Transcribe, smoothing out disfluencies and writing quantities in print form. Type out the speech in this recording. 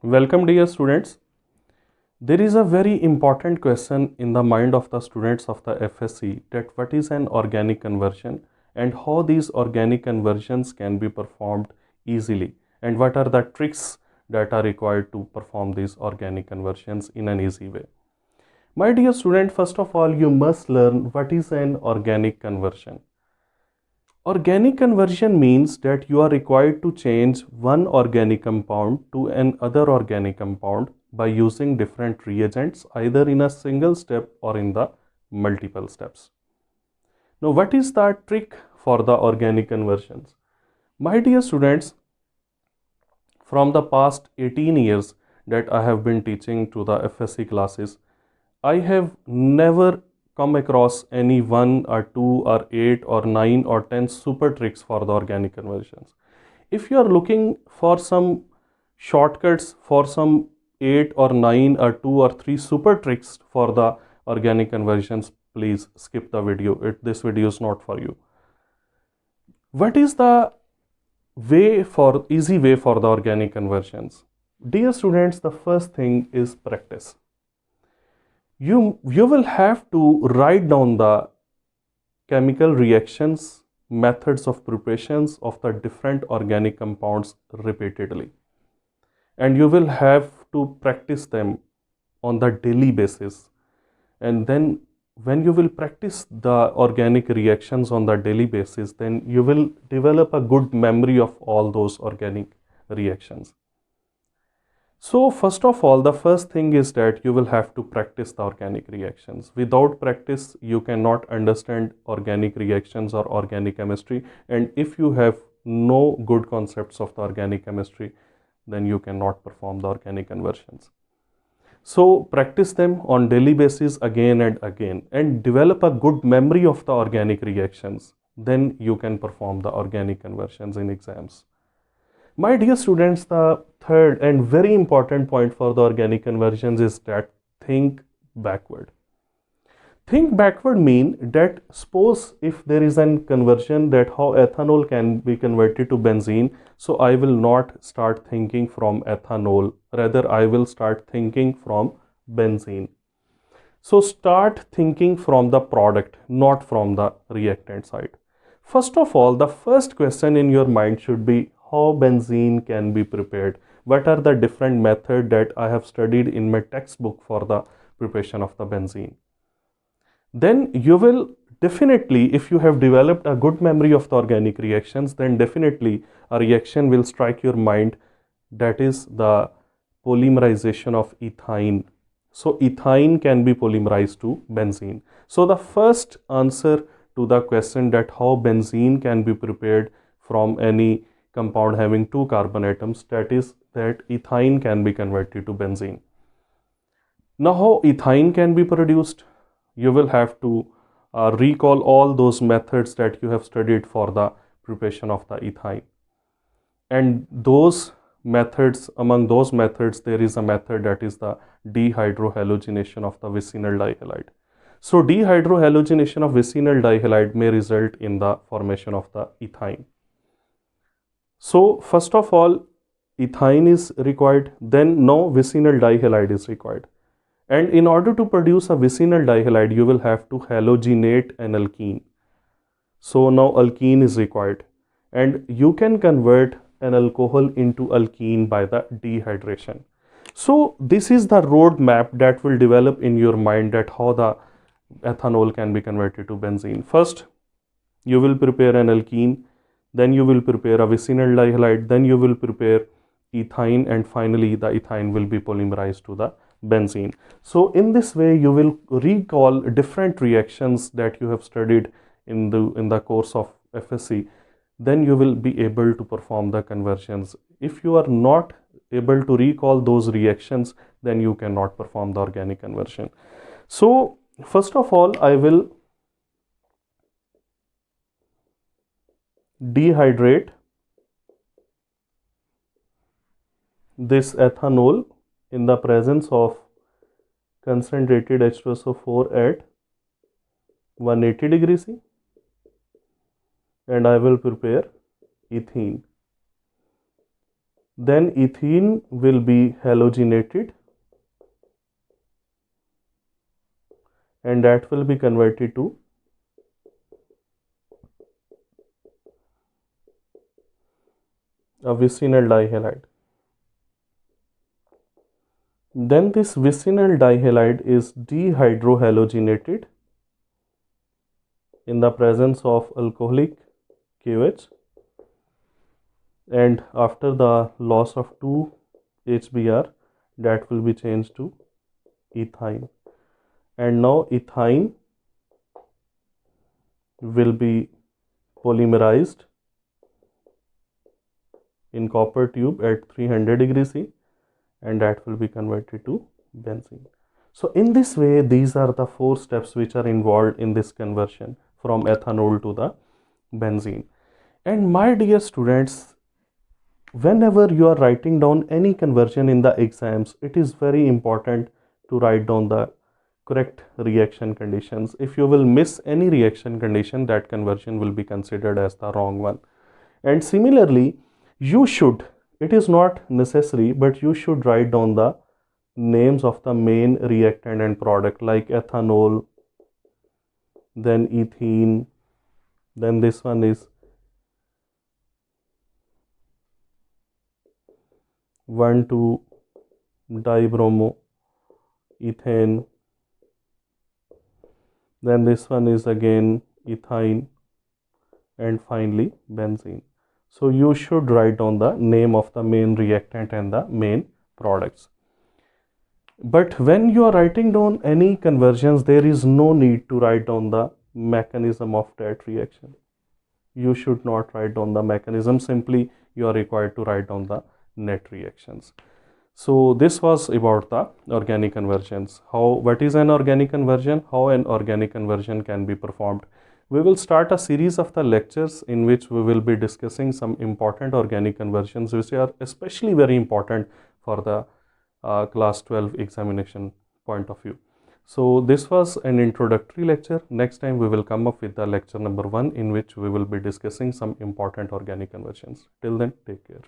Welcome, dear students. There is a very important question in the mind of the students of the FSC, that what is an organic conversion and how these organic conversions can be performed easily, and what are the tricks that are required to perform these organic conversions in an easy way. My dear student, first of all, you must learn what is an organic conversion. Organic conversion means that you are required to change one organic compound to another organic compound by using different reagents, either in a single step or in the multiple steps. Now, what is the trick for the organic conversions? My dear students, from the past 18 years that I have been teaching to the FSC classes, I have never come across any one or two or eight or nine or 10 super tricks for the organic conversions. If you are looking for some shortcuts for some eight or nine or two or three super tricks for the organic conversions, please skip the video. This video is not for you. What is the easy way for the organic conversions? Dear students, the first thing is practice. You will have to write down the chemical reactions, methods of preparations of the different organic compounds repeatedly. And you will have to practice them on the daily basis. And then when you will practice the organic reactions on the daily basis, then you will develop a good memory of all those organic reactions. So first of all, the first thing is that you will have to practice the organic reactions. Without practice, you cannot understand organic reactions or organic chemistry. And if you have no good concepts of the organic chemistry, then you cannot perform the organic conversions. So practice them on daily basis again and again and develop a good memory of the organic reactions. Then you can perform the organic conversions in exams. My dear students, the third and very important point for the organic conversions is that think backward. Think backward mean that suppose if there is a conversion that how ethanol can be converted to benzene, so I will not start thinking from ethanol, rather I will start thinking from benzene. So start thinking from the product, not from the reactant side. First of all, the first question in your mind should be how benzene can be prepared. What are the different methods that I have studied in my textbook for the preparation of the benzene? Then you will definitely, if you have developed a good memory of the organic reactions, then definitely a reaction will strike your mind, that is the polymerization of ethyne. So ethyne can be polymerized to benzene. So the first answer to the question that how benzene can be prepared from any compound having two carbon atoms, that is that ethyne can be converted to benzene. Now how ethyne can be produced? You will have to recall all those methods that you have studied for the preparation of the ethyne. And those methods, among those methods, there is a method that is the dehydrohalogenation of the vicinal dihalide. So dehydrohalogenation of vicinal dihalide may result in the formation of the ethyne. So first of all, ethyne is required, then no vicinal dihalide is required. And in order to produce a vicinal dihalide, you will have to halogenate an alkene. So now alkene is required. And you can convert an alcohol into alkene by the dehydration. So this is the roadmap that will develop in your mind, that how the ethanol can be converted to benzene. First, you will prepare an alkene, then you will prepare a vicinal dihalide, then you will prepare ethyne, and finally the ethyne will be polymerized to the benzene. So in this way you will recall different reactions that you have studied in the course of FSC. Then you will be able to perform the conversions. If you are not able to recall those reactions, then you cannot perform the organic conversion. So first of all, I will dehydrate this ethanol in the presence of concentrated H2SO4 at 180 degrees C, and I will prepare ethene. Then ethene will be halogenated and that will be converted to a vicinal dihalide. Then this vicinal dihalide is dehydrohalogenated in the presence of alcoholic KOH, and after the loss of 2 HBr, that will be changed to ethyne, and now ethyne will be polymerized in copper tube at 300 degrees C, and that will be converted to benzene. So in this way, these are the 4 steps which are involved in this conversion from ethanol to the benzene. And my dear students, whenever you are writing down any conversion in the exams, it is very important to write down the correct reaction conditions. If you will miss any reaction condition, that conversion will be considered as the wrong one. And similarly, you should, it is not necessary, but you should write down the names of the main reactant and product, like ethanol, then ethene, then this one is 1,2-dibromo ethane, then this one is again ethyne, and finally benzene. So you should write down the name of the main reactant and the main products. But when you are writing down any conversions, there is no need to write down the mechanism of that reaction. You should not write down the mechanism, simply you are required to write down the net reactions. So this was about the organic conversions. What is an organic conversion? How an organic conversion can be performed? We will start a series of the lectures in which we will be discussing some important organic conversions which are especially very important for the class 12 examination point of view. So this was an introductory lecture. Next time we will come up with the lecture number 1 in which we will be discussing some important organic conversions. Till then, take care.